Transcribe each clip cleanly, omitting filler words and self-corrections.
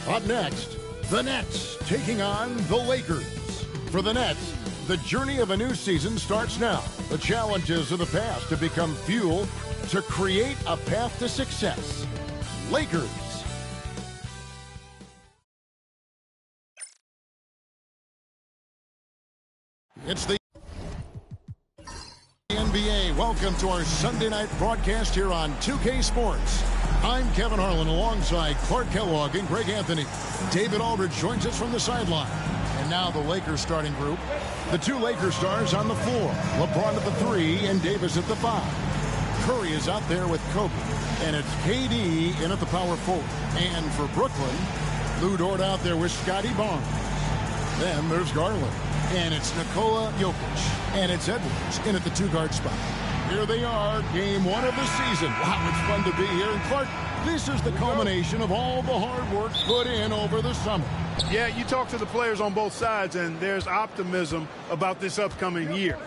Up next, the Nets taking on the Lakers. For the Nets, the journey of a new season starts now. The challenges of the past have become fuel to create a path to success. Lakers. It's the NBA. Welcome to our Sunday night broadcast here on 2K Sports. I'm Kevin Harlan alongside Clark Kellogg and Greg Anthony. David Aldridge joins us from the sideline. And now the Lakers starting group. The two Lakers stars on the floor. LeBron at the 3 and Davis at the 5. Curry is out there with Kobe. And it's KD in at the power forward. And for Brooklyn, Lou Dort out there with Scotty Barnes. Then there's Garland. And it's Nikola Jokic. And it's Edwards in at the 2-guard spot. Here they are, game 1 of the season. Wow, it's fun to be here. And Clark, this is the culmination of all the hard work put in over the summer. Yeah, you talk to the players on both sides, and there's optimism about this upcoming year.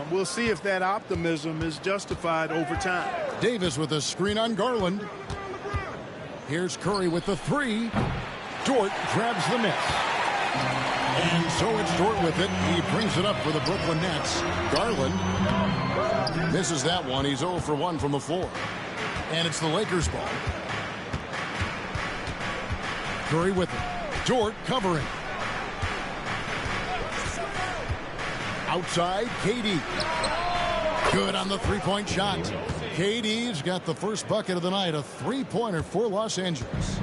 We'll see if that optimism is justified over time. Davis with a screen on Garland. Here's Curry with the 3. Dort grabs the miss. And so it's Dort with it. He brings it up for the Brooklyn Nets. Garland misses that one. He's 0 for 1 from the floor. And it's the Lakers ball. Curry with it. Dort covering. Outside, KD. Good on the three-point shot. KD's got the first bucket of the night, a three-pointer for Los Angeles.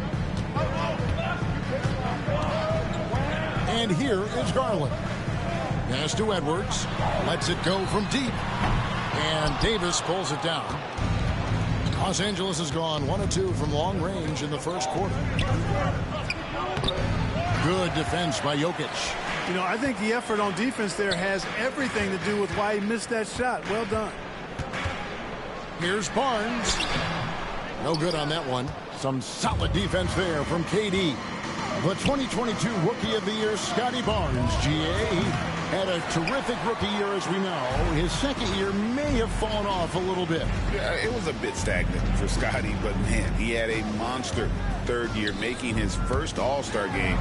And here is Garland. Pass to Edwards. Lets it go from deep. And Davis pulls it down. Los Angeles has gone 1 of 2 from long range in the first quarter. Good defense by Jokic. You know, I think the effort on defense there has everything to do with why he missed that shot. Well done. Here's Barnes. No good on that one. Some solid defense there from KD. The 2022 Rookie of the Year, Scotty Barnes, GA. He had a terrific rookie year, as we know. His second year may have fallen off a little bit. Yeah, it was a bit stagnant for Scotty, but man, he had a monster third year, making his first All-Star game.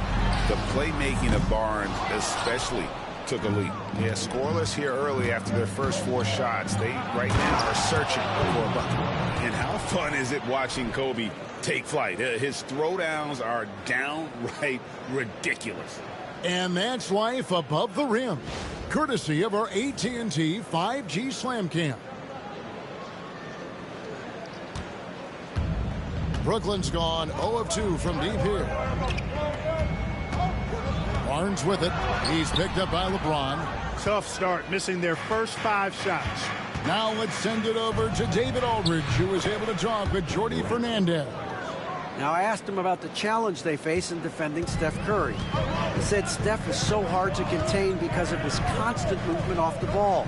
The playmaking of Barnes especially took a leap. Yeah, scoreless here early after their first 4 shots. They right now are searching for a bucket. And how fun is it watching Kobe take flight? His throwdowns are downright ridiculous. And that's life above the rim, courtesy of our AT&T 5G Slam Cam. Brooklyn's gone 0 of 2 from deep here. Barnes with it. He's picked up by LeBron. Tough start, missing their first 5 shots. Now let's send it over to David Aldridge, who was able to talk with Jordi Fernandez. Now, I asked him about the challenge they face in defending Steph Curry. He said Steph is so hard to contain because of his constant movement off the ball.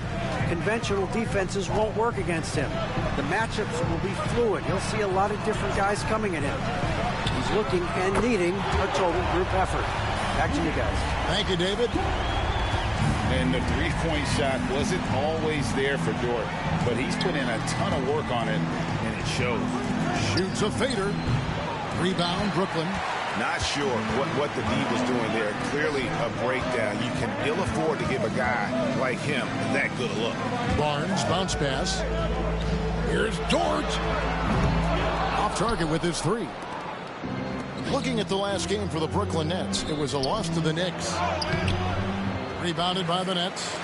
Conventional defenses won't work against him. The matchups will be fluid. He'll see a lot of different guys coming at him. He's looking and needing a total group effort. Back to you guys. Thank you, David. And the three-point shot wasn't always there for Dort, but he's put in a ton of work on it, and it shows. Shoots a fader. Rebound, Brooklyn. Not sure what the D was doing there. Clearly a breakdown. You can ill afford to give a guy like him that good a look. Barnes, bounce pass. Here's Dort. Off target with his 3. Looking at the last game for the Brooklyn Nets, it was a loss to the Knicks. Rebounded by the Nets.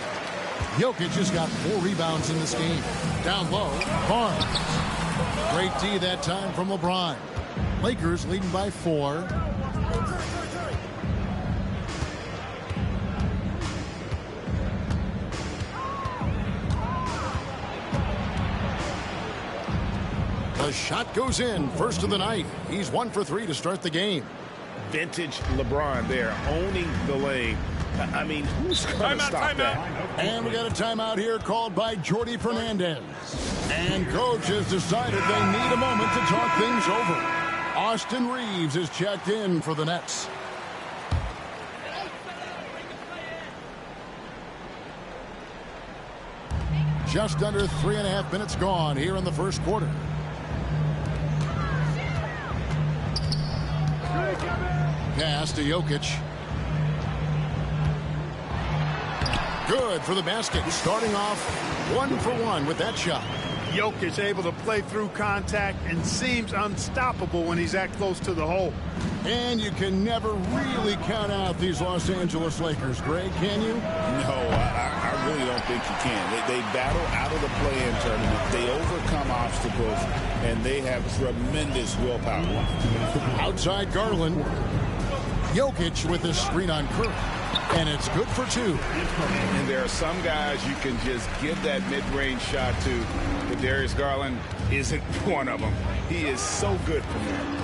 Jokic has got 4 rebounds in this game. Down low, Barnes. Great D that time from LeBron. Lakers leading by 4. The shot goes in. First of the night. He's 1 for 3 to start the game. Vintage LeBron there, owning the lane. I mean, who's going to stop that? And we got a timeout here called by Jordi Fernandez. And coach has decided they need a moment to talk things over. Austin Reeves is checked in for the Nets. Just under 3.5 minutes gone here in the first quarter. pass to Jokic. Good for the basket. Starting off 1 for 1 with that shot. Jokic able to play through contact and seems unstoppable when he's that close to the hole. And you can never really count out these Los Angeles Lakers, Greg, can you? No, I really don't think you can. They battle out of the play-in tournament. They overcome obstacles, and they have tremendous willpower. Outside Garland. Jokic with this screen on Curry. And it's good for 2. And there are some guys you can just give that mid-range shot to, but Darius Garland isn't one of them. He is so good from there.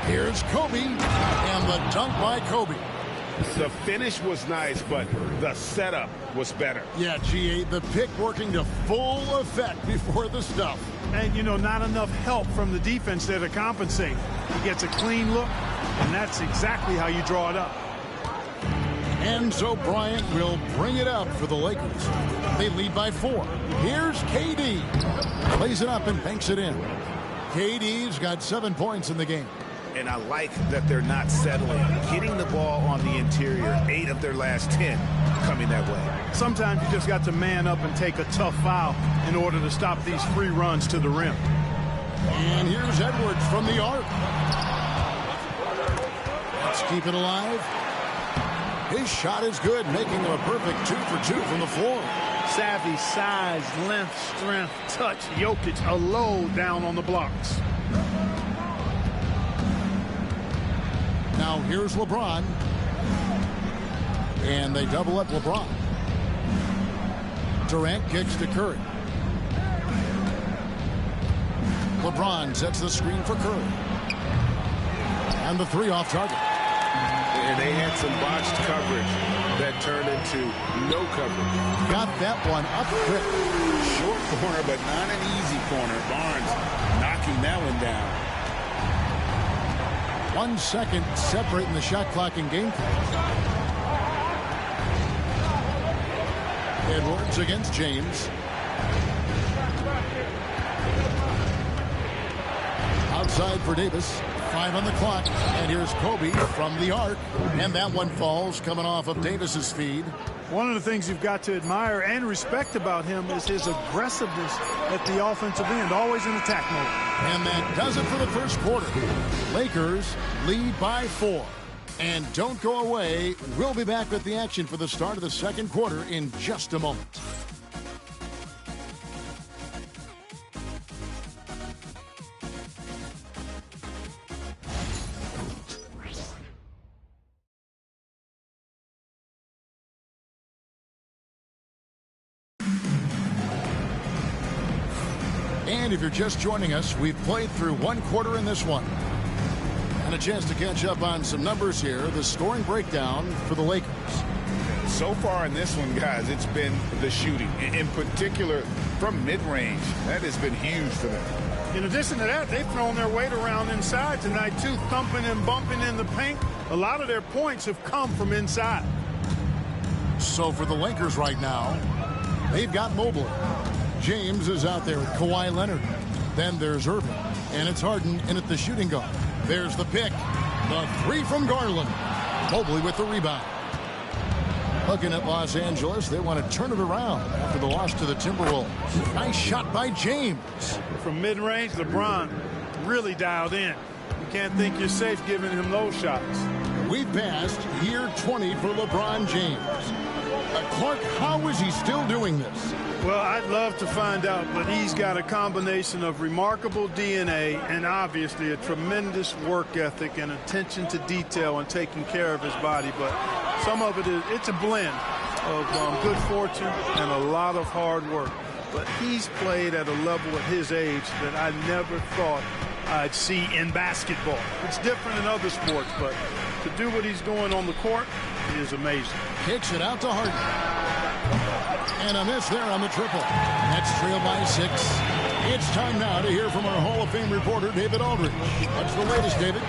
Here's Kobe, and the dunk by Kobe. The finish was nice, but the setup was better. Yeah, G.A., the pick working to full effect before the stuff. And, you know, not enough help from the defense there to compensate. He gets a clean look, and that's exactly how you draw it up. Enzo Bryant will bring it up for the Lakers. They lead by 4. Here's KD. Plays it up and banks it in. KD's got 7 points in the game. And I like that they're not settling. Getting the ball on the interior, 8 of their last 10 coming that way. Sometimes you just got to man up and take a tough foul in order to stop these free runs to the rim. And here's Edwards from the arc. Let's keep it alive. His shot is good, making him a perfect 2 for 2 from the floor. Savvy, size, length, strength, touch. Jokic a low down on the blocks. Now here's LeBron. And they double up LeBron. Durant kicks to Curry. LeBron sets the screen for Curry. And the 3 off target. And they had some botched coverage that turned into no coverage. Got that one up quick. Short corner, but not an easy corner. Barnes knocking that one down. 1 second separating the shot clock and game clock. Edwards against James. Outside for Davis. 5 on the clock. And here's Kobe from the arc. And that one falls coming off of Davis's feed. One of the things you've got to admire and respect about him is his aggressiveness at the offensive end, always in attack mode. And that does it for the first quarter. Lakers lead by 4. And don't go away. We'll be back with the action for the start of the second quarter in just a moment. And if you're just joining us, we've played through 1 quarter in this one. And a chance to catch up on some numbers here. The scoring breakdown for the Lakers. So far in this one, guys, it's been the shooting. In particular, from mid-range. That has been huge for them. In addition to that, they've thrown their weight around inside tonight, too, thumping and bumping in the paint. A lot of their points have come from inside. So for the Lakers right now, they've got Mobley. James is out there with Kawhi Leonard. Then there's Irving. And it's Harden in at the shooting guard. There's the pick. The 3 from Garland. Mobley with the rebound. Looking at Los Angeles, they want to turn it around after the loss to the Timberwolves. Nice shot by James. From mid-range, LeBron really dialed in. You can't think you're safe giving him those shots. We've passed year 20 for LeBron James. Clark, how is he still doing this? Well, I'd love to find out, but he's got a combination of remarkable DNA and obviously a tremendous work ethic and attention to detail and taking care of his body. But some of it's a blend of good fortune and a lot of hard work. But he's played at a level at his age that I never thought I'd see in basketball. It's different in other sports, but to do what he's doing on the court is amazing. Kicks it out to Harden. And a miss there on the triple. That's trailed by 6. It's time now to hear from our Hall of Fame reporter, David Aldridge. What's the latest, David?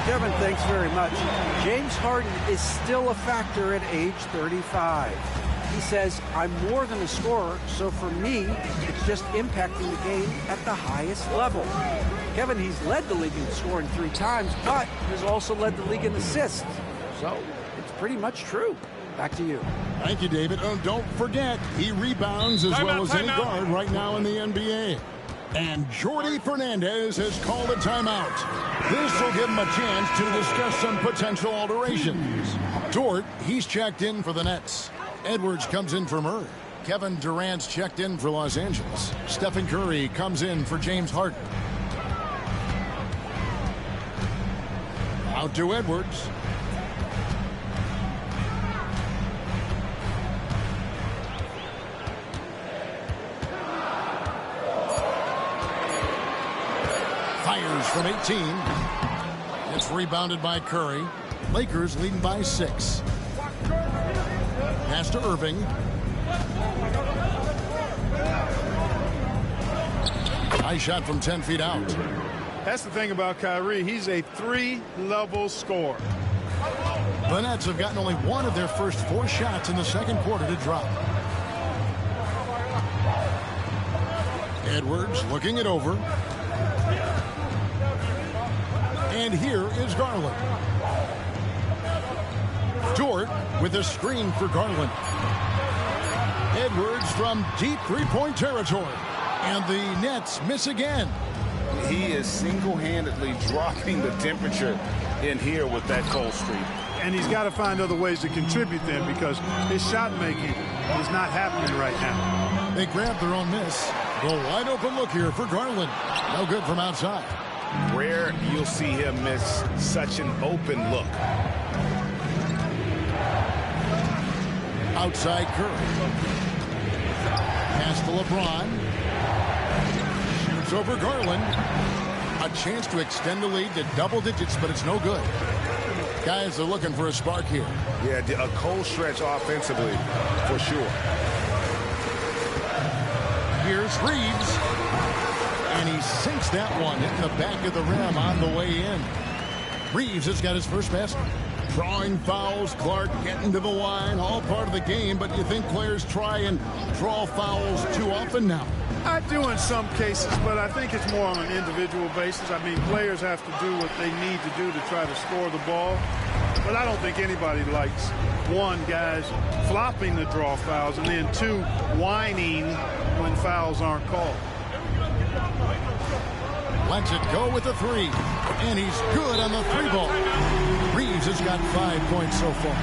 Kevin, thanks very much. James Harden is still a factor at age 35. He says, I'm more than a scorer, so for me, it's just impacting the game at the highest level. Kevin, he's led the league in scoring 3 times, but has also led the league in assists. So it's pretty much true. Back to you. Thank you, David. Oh, don't forget, he rebounds as well as any guard right now in the NBA. And Jordi Fernandez has called a timeout. This will give him a chance to discuss some potential alterations. Dort, he's checked in for the Nets. Edwards comes in for Murray. Kevin Durant's checked in for Los Angeles. Stephen Curry comes in for James Harden. Out to Edwards. Fires from 18. It's rebounded by Curry. Lakers leading by 6. Pass to Irving. High shot from 10 feet out. That's the thing about Kyrie. He's a 3-level scorer. The Nets have gotten only one of their first 4 shots in the second quarter to drop. Edwards looking it over. And here is Garland. Dort with a screen for Garland. Edwards from deep 3-point territory. And the Nets miss again. He is single-handedly dropping the temperature in here with that cold streak. And he's got to find other ways to contribute then, because his shot making is not happening right now. They grab their own miss. The wide open look here for Garland. No good from outside. Rare you'll see him miss such an open look. Outside Curry. Pass to LeBron. Shoots over Garland. A chance to extend the lead to double digits, but it's no good. Guys are looking for a spark here. Yeah, a cold stretch offensively, for sure. Here's Reeves. And he sinks that one, hitting the back of the rim on the way in. Reeves has got his first basket. Drawing fouls, Clark getting to the line, all part of the game, but you think players try and draw fouls too often now? I do in some cases, but I think it's more on an individual basis. I mean, players have to do what they need to do to try to score the ball. But I don't think anybody likes, 1, guys flopping the draw fouls, and then 2, whining when fouls aren't called. Lets it go with the 3. And he's good on the 3-ball. Reeves has got 5 points so far.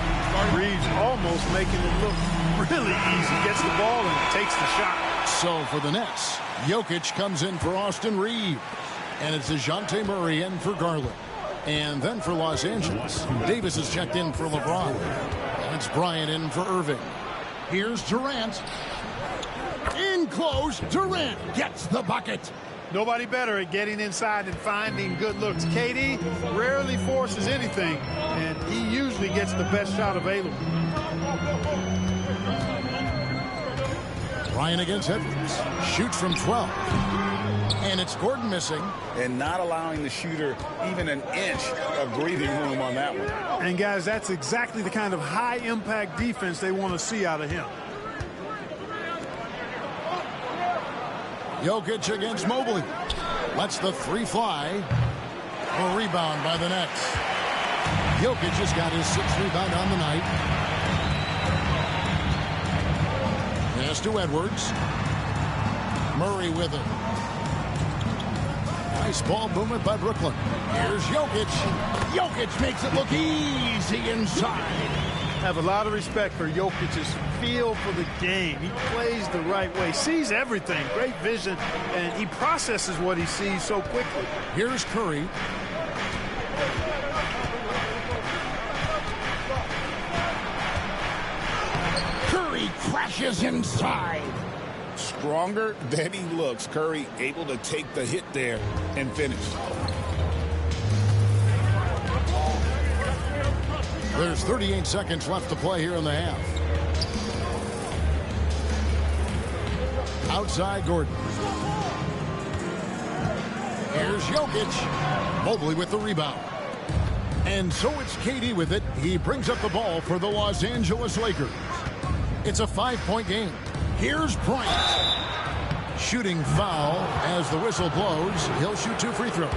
Reeves almost making it look really easy. Gets the ball and takes the shot. So for the Nets, Jokic comes in for Austin Reeves. And it's DeJounte Murray in for Garland. And then for Los Angeles, Davis is checked in for LeBron. And it's Bryant in for Irving. Here's Durant. In close, Durant gets the bucket. Nobody better at getting inside and finding good looks. KD rarely forces anything, and he usually gets the best shot available. Bryant against Edwards. Shoots from 12. And it's Gordon missing. And not allowing the shooter even an inch of breathing room on that one. And, guys, that's exactly the kind of high-impact defense they want to see out of him. Jokic against Mobley. Lets the 3 fly. A rebound by the Nets. Jokic has got his 6th rebound on the night. Pass to Edwards. Murray with it. Nice ball movement by Brooklyn. Here's Jokic. Jokic makes it look easy inside. Have a lot of respect for Jokic's feel for the game. He plays the right way, sees everything, great vision, and he processes what he sees so quickly. Here's Curry. Curry crashes inside. Stronger than he looks. Curry able to take the hit there and finish. There's 38 seconds left to play here in the half. Outside Gordon. Here's Jokic. Mobley with the rebound. And so it's KD with it. He brings up the ball for the Los Angeles Lakers. It's a 5-point game. Here's Bryant. Shooting foul as the whistle blows. He'll shoot 2 free throws.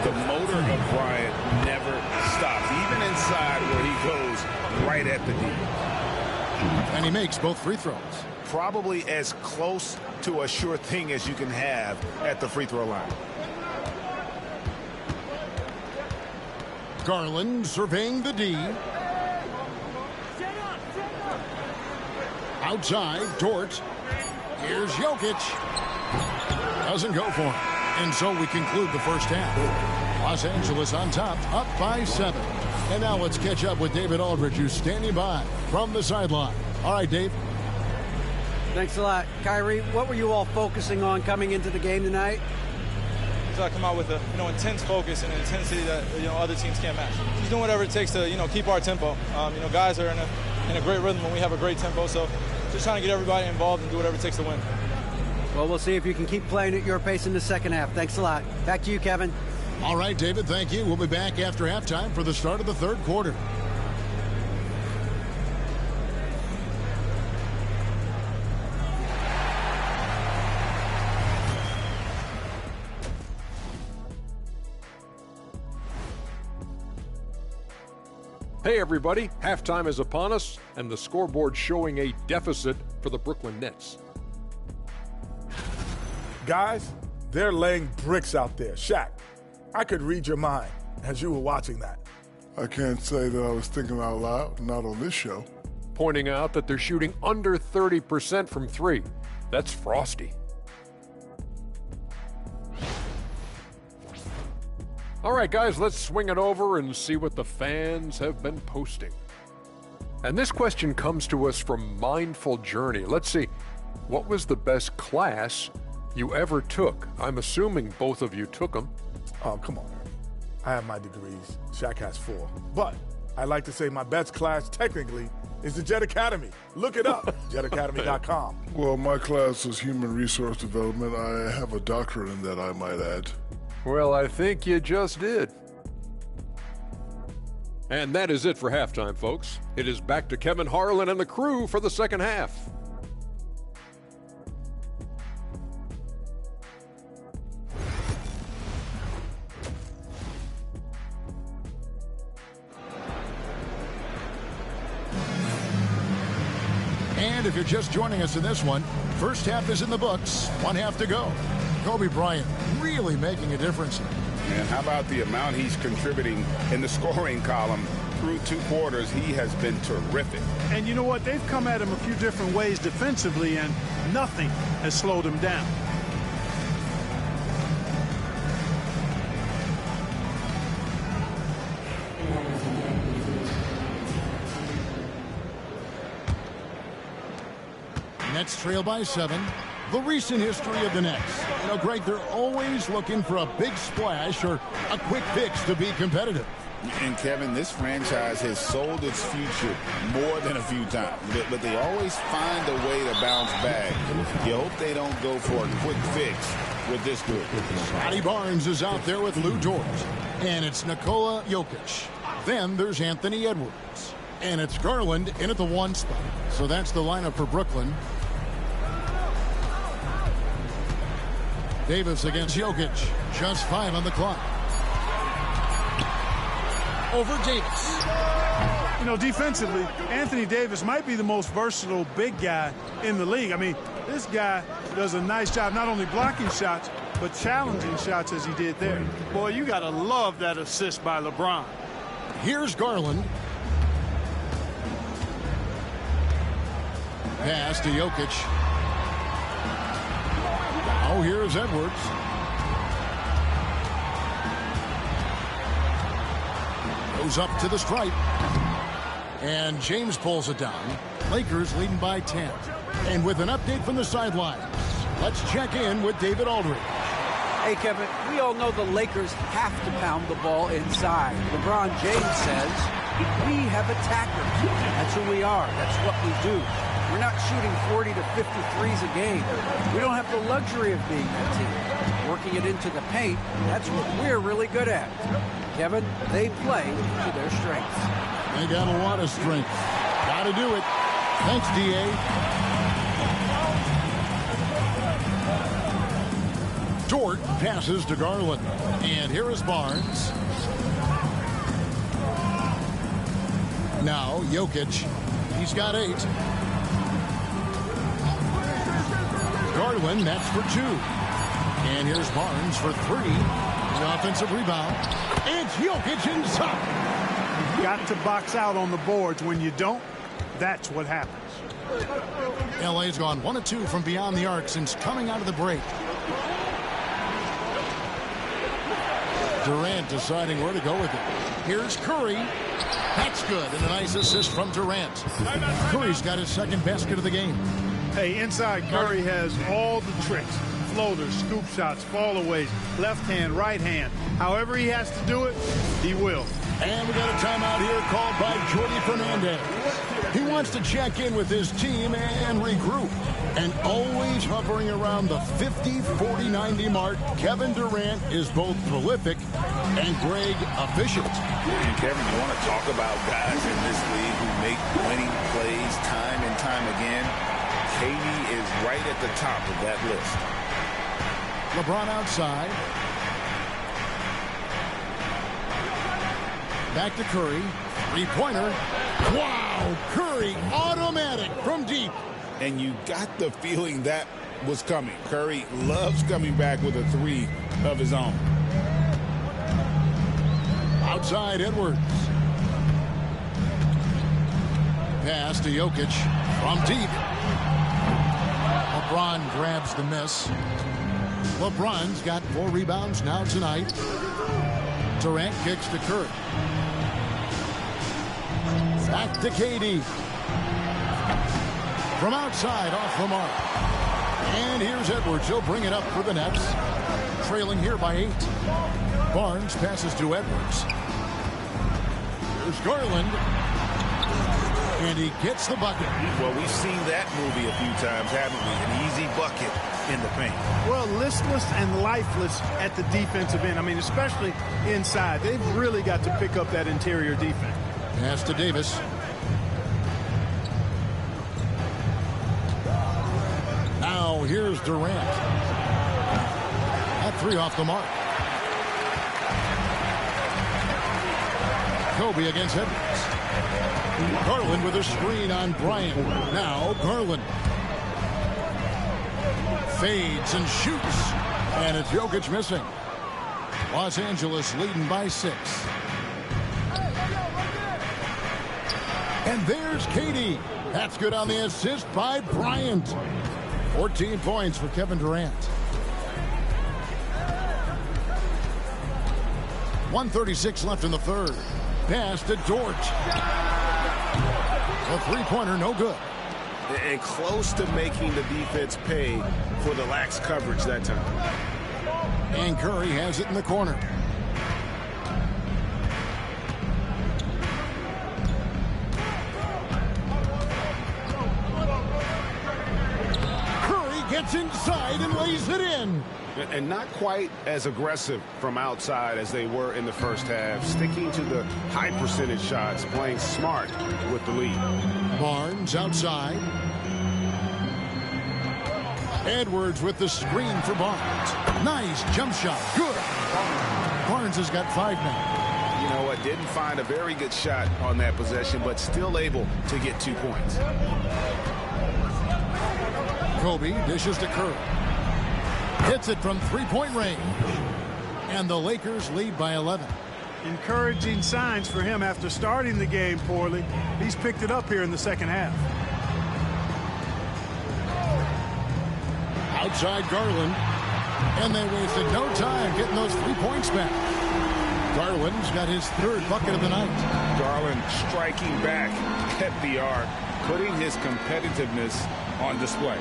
The motor of Bryant never stops, even inside where he goes right at the D. And he makes both free throws. Probably as close to a sure thing as you can have at the free throw line. Garland surveying the D. Outside, Dort. Here's Jokic. Doesn't go for him. And so we conclude the first half. Los Angeles on top, up by 7. And now let's catch up with David Aldridge, who's standing by from the sideline. All right, Dave. Thanks a lot. Kyrie, what were you all focusing on coming into the game tonight? So I come out with a intense focus and an intensity that other teams can't match. Just doing whatever it takes to keep our tempo. Guys are in a great rhythm when we have a great tempo. So just trying to get everybody involved and do whatever it takes to win. Well, we'll see if you can keep playing at your pace in the second half. Thanks a lot. Back to you, Kevin. All right, David, thank you. We'll be back after halftime for the start of the third quarter. Hey everybody, halftime is upon us, and the scoreboard showing a deficit for the Brooklyn Nets. Guys, they're laying bricks out there. Shaq, I could read your mind as you were watching that. I can't say that I was thinking out loud, not on this show. Pointing out that they're shooting under 30% from 3. That's frosty. All right, guys, let's swing it over and see what the fans have been posting. And this question comes to us from Mindful Journey. Let's see, what was the best class you ever took? I'm assuming both of you took them. Oh, come on, man. I have my degrees. Shaq has 4. But I'd like to say my best class, technically, is the Jet Academy. Look it up, jetacademy.com. Well, my class was human resource development. I have a doctorate in that, I might add. Well, I think you just did. And that is it for halftime, folks. It is back to Kevin Harlan and the crew for the second half. And if you're just joining us in this one, first half is in the books. 1 half to go. Kobe Bryant really making a difference. And how about the amount he's contributing in the scoring column through 2 quarters? He has been terrific. And you know what? They've come at him a few different ways defensively, and nothing has slowed him down. Nets trail by 7. The recent history of the Nets. Greg, they're always looking for a big splash or a quick fix to be competitive. And Kevin, this franchise has sold its future more than a few times, but they always find a way to bounce back. You hope they don't go for a quick fix with this group. Scotty Barnes is out there with Lou Dort, and it's Nikola Jokic. Then there's Anthony Edwards, and it's Garland in at the 1 spot. So that's the lineup for Brooklyn. Davis against Jokic. Just 5 on the clock. Over Davis. Defensively, Anthony Davis might be the most versatile big guy in the league. I mean, this guy does a nice job not only blocking shots, but challenging shots as he did there. Boy, you got to love that assist by LeBron. Here's Garland. Pass to Jokic. Now here's Edwards. Goes up to the stripe. And James pulls it down. Lakers leading by 10. And with an update from the sidelines, let's check in with David Aldridge. Hey, Kevin, we all know the Lakers have to pound the ball inside. LeBron James says, we have attackers. That's who we are. That's what we do. We're not shooting 40 to 50 threes a game. We don't have the luxury of being that team. Working it into the paint, that's what we're really good at. Kevin, they play to their strengths. They got a lot of strength. Got to do it. Thanks, D.A. Dort passes to Garland. And here is Barnes. Now Jokic. He's got 8. Garland, that's for 2. And here's Barnes for 3. The offensive rebound. It's Jokic inside. You've got to box out on the boards. When you don't, that's what happens. LA's gone 1 of 2 from beyond the arc since coming out of the break. Durant deciding where to go with it. Here's Curry. That's good. And a nice assist from Durant. Curry's got his second basket of the game. Hey, inside Curry has all the tricks. Floaters, scoop shots, fallaways, left hand, right hand. However he has to do it, he will. And we got a timeout here called by Jordi Fernandez. He wants to check in with his team and regroup. And always hovering around the 50, 40, 90 mark, Kevin Durant is both prolific and Greg efficient. And Kevin, you want to talk about guys in this league who make winning plays time and time again? KD is right at the top of that list. LeBron outside. Back to Curry. 3-pointer. Wow! Curry automatic from deep. And you got the feeling that was coming. Curry loves coming back with a 3 of his own. Outside Edwards. Pass to Jokic from deep. LeBron grabs the miss. LeBron's got 4 rebounds now tonight. Durant kicks to Curry. Back to KD. From outside, off the mark. And here's Edwards. He'll bring it up for the Nets. Trailing here by 8. Barnes passes to Edwards. Here's Garland. And he gets the bucket. Well, we've seen that movie a few times, haven't we? An easy bucket in the paint. Well, listless and lifeless at the defensive end. I mean, especially inside. They've really got to pick up that interior defense. Pass to Davis. Now here's Durant. That 3 off the mark. Kobe against Edwards. Garland with a screen on Bryant. Now Garland. Fades and shoots. And it's Jokic missing. Los Angeles leading by 6. And there's KD. That's good on the assist by Bryant. 14 points for Kevin Durant. 1:36 left in the third. Pass to Dort. A 3-pointer, no good. And close to making the defense pay for the lax coverage that time. And Curry has it in the corner. Curry gets inside and lays it in. And not quite as aggressive from outside as they were in the first half. Sticking to the high percentage shots, playing smart with the lead. Barnes outside. Edwards with the screen for Barnes. Nice jump shot. Good. Barnes has got 5 now. You know what? Didn't find a very good shot on that possession, but still able to get 2 points. Kobe dishes to Curry. Hits it from 3-point range. And the Lakers lead by 11. Encouraging signs for him after starting the game poorly. He's picked it up here in the second half. Outside Garland. And they wasted no time getting those 3 points back. Garland's got his 3rd bucket of the night. Garland striking back at the arc, putting his competitiveness on display.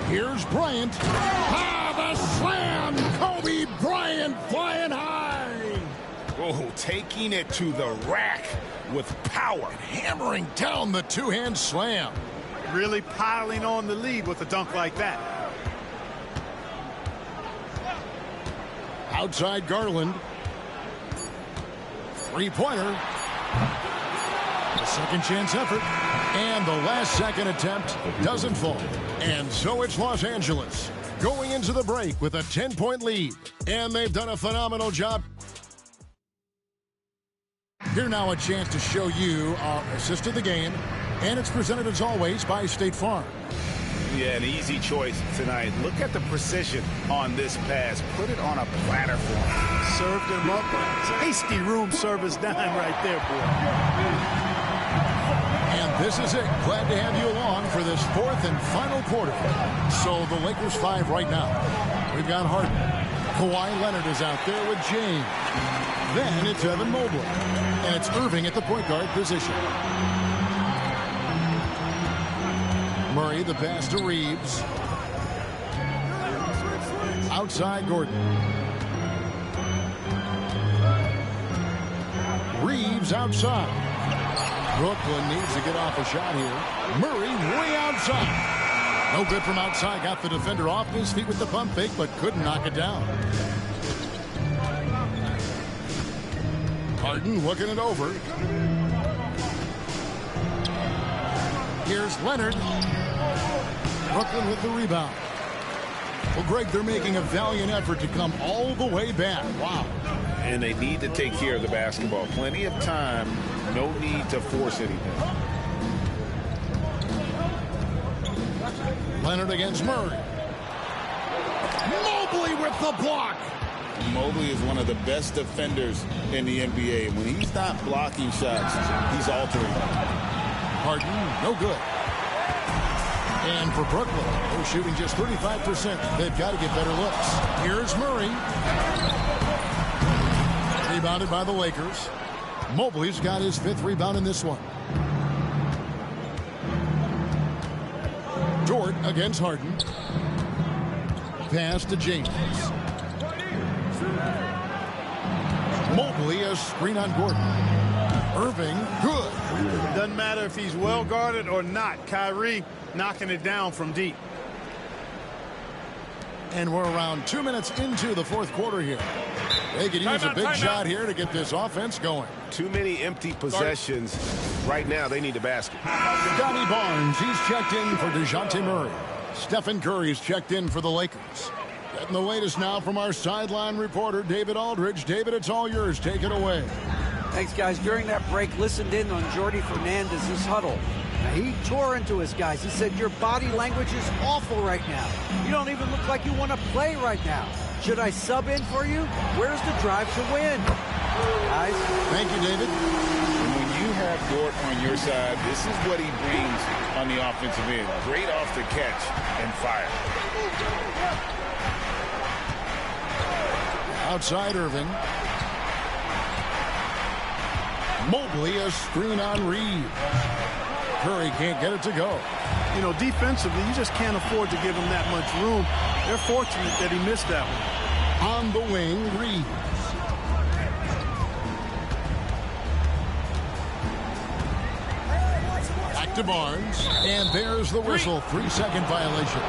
Here's Bryant. Ah, the slam! Kobe Bryant flying high! Oh, taking it to the rack with power. Hammering down the 2-hand slam. Really piling on the lead with a dunk like that. Outside Garland. 3-pointer. The Second chance effort. And the last second attempt doesn't fall. And so it's Los Angeles going into the break with a 10-point lead. And they've done a phenomenal job. Here now a chance to show you our assist of the game. And it's presented as always by State Farm. Yeah, an easy choice tonight. Look at the precision on this pass. Put it on a platter for him. Served him up a tasty room service dime right there, boy. And this is it. Glad to have you along for this fourth and final quarter. So the Lakers 5 right now. We've got Harden. Kawhi Leonard is out there with James. Then it's Evan Mobley. And it's Irving at the point guard position. Murray, the pass to Reeves. Outside Gordon. Reeves outside. Brooklyn needs to get off a shot here. Murray way outside. No good from outside. Got the defender off his feet with the pump fake, but couldn't knock it down. Harden looking it over. Here's Leonard. Brooklyn with the rebound. Well, Greg, they're making a valiant effort to come all the way back. Wow. And they need to take care of the basketball. Plenty of time. No need to force anything. Leonard against Murray. Mobley with the block. Mobley is one of the best defenders in the NBA. When he's not blocking shots, he's altering. Harden, no good. And for Brooklyn, they're shooting just 35%. They've got to get better looks. Here's Murray. Rebounded by the Lakers. Mobley's got his 5th rebound in this one. Dort against Harden. Pass to James. Mobley, a screen on Gordon. Irving, good. Doesn't matter if he's well guarded or not. Kyrie knocking it down from deep. And we're around 2 minutes into the fourth quarter here. They could use a big shot here to get this offense going. Too many empty possessions. Right now, they need a basket. Scotty Barnes, he's checked in for DeJounte Murray. Stephen Curry's checked in for the Lakers. Getting the latest now from our sideline reporter, David Aldridge. David, it's all yours. Take it away. Thanks, guys. During that break, listened in on Jordi Fernandez's huddle. Now, he tore into his guys. He said, your body language is awful right now. You don't even look like you want to play right now. Should I sub in for you? Where's the drive to win? Guys. Thank you, David. And when you have Dort on your side, this is what he brings on the offensive end. Great off the catch and fire. Outside Irving. Mobley, a screen on Reeves. Curry can't get it to go. You know, defensively, you just can't afford to give him that much room. They're fortunate that he missed that one. On the wing, Reeves. Back to Barnes. And there's the whistle. 3-second violation.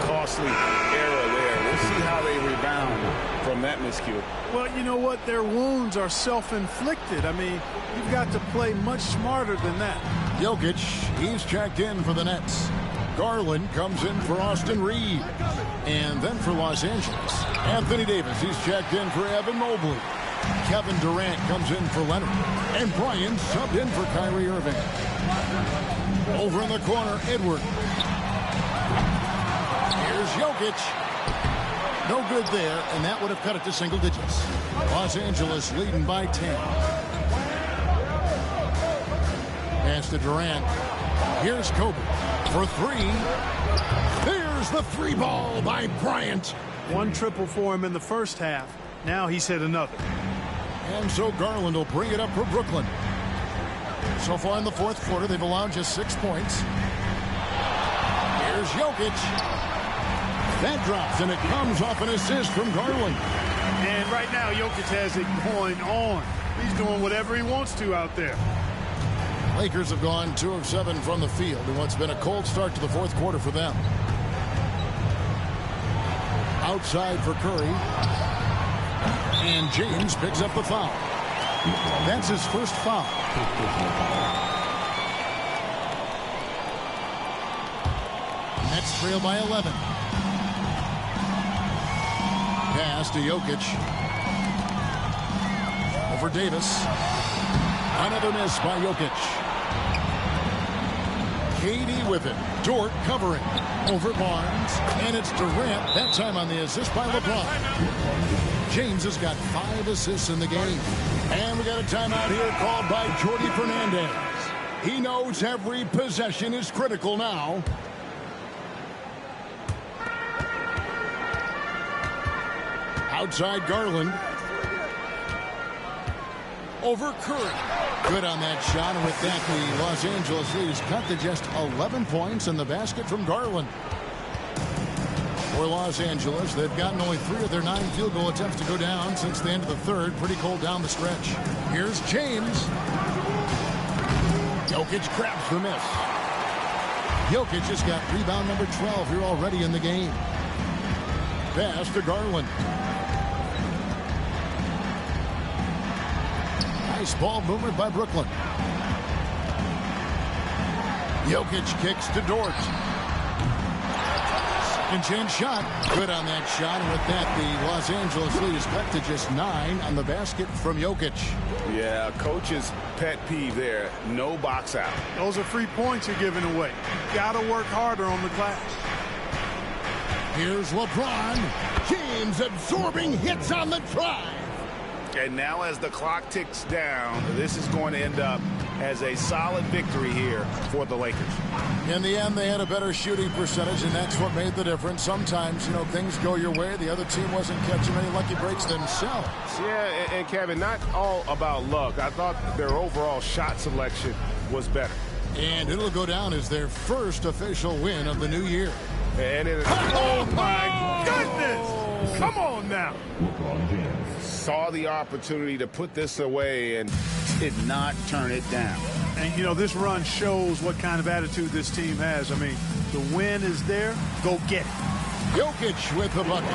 Costly error there. We'll see how they rebound from that miscue. Well, you know what? Their wounds are self-inflicted. I mean, you've got to play much smarter than that. Jokic, he's checked in for the Nets. Garland comes in for Austin Reeves. And then for Los Angeles, Anthony Davis, he's checked in for Evan Mobley. Kevin Durant comes in for Leonard. And Bryant subbed in for Kyrie Irving. Over in the corner, Edward. Here's Jokic. No good there, and that would have cut it to single digits. Los Angeles leading by 10. Pass to Durant. Here's Kobe for 3. There's the 3 ball by Bryant. 1 triple for him in the first half. Now he's hit another. And so Garland will bring it up for Brooklyn. So far in the fourth quarter, they've allowed just 6 points. Here's Jokic. That drops, and it comes off an assist from Garland. And right now, Jokic has it going on. He's doing whatever he wants to out there. Lakers have gone 2 of 7 from the field in what's been a cold start to the fourth quarter for them. Outside for Curry. And James picks up the foul. That's his first foul. Nets trail by 11. Pass to Jokic. Over Davis. Another miss by Jokic. KD with it. Dort covering. Over Barnes. And it's Durant. That time on the assist by LeBron. James has got 5 assists in the game. And we got a timeout here called by Jordi Fernandez. He knows every possession is critical now. Outside Garland. Over Curry. Good on that shot, and with that, the Los Angeles lead is cut to just 11 points in the basket from Garland. For Los Angeles, they've gotten only 3 of their 9 field goal attempts to go down since the end of the third. Pretty cold down the stretch. Here's James. Jokic grabs the miss. Jokic just got rebound number 12 here already in the game. Pass to Garland. Nice ball movement by Brooklyn. Jokic kicks to Dort. Second chance shot. Good on that shot. And with that, the Los Angeles lead is cut to just 9 on the basket from Jokic. Yeah, coach's pet peeve there. No box out. Those are free points you're giving away. Got to work harder on the glass. Here's LeBron. James absorbing hits on the drive. And now as the clock ticks down, this is going to end up as a solid victory here for the Lakers. In the end, they had a better shooting percentage, and that's what made the difference. Sometimes, things go your way. The other team wasn't catching many lucky breaks themselves. Yeah, and Kevin, not all about luck. I thought their overall shot selection was better. And it'll go down as their first official win of the new year. And oh my goodness! Come on now. Saw the opportunity to put this away and did not turn it down. And, this run shows what kind of attitude this team has. I mean, the win is there. Go get it. Jokic with the bucket.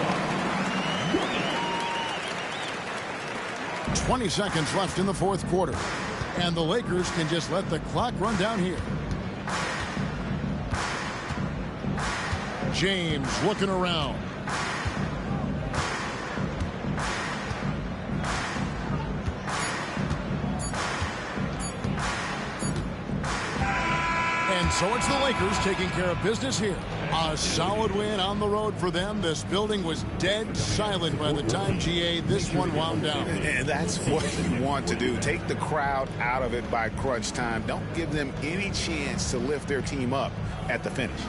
20 seconds left in the fourth quarter. And the Lakers can just let the clock run down here. James looking around. And so it's the Lakers taking care of business here. A solid win on the road for them. This building was dead silent by the time, GA, this one wound down. And that's what you want to do. Take the crowd out of it by crunch time. Don't give them any chance to lift their team up at the finish.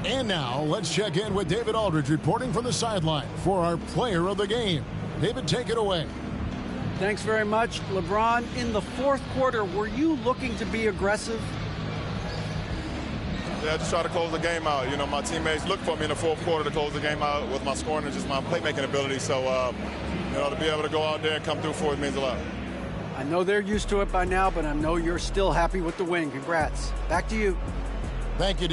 And now let's check in with David Aldridge reporting from the sideline for our player of the game. David, take it away. Thanks very much. LeBron, in the fourth quarter, were you looking to be aggressive? Yeah, just try to close the game out. My teammates look for me in the fourth quarter to close the game out with my scoring and just my playmaking ability. So, to be able to go out there and come through for it means a lot. I know they're used to it by now, but I know you're still happy with the win. Congrats. Back to you. Thank you,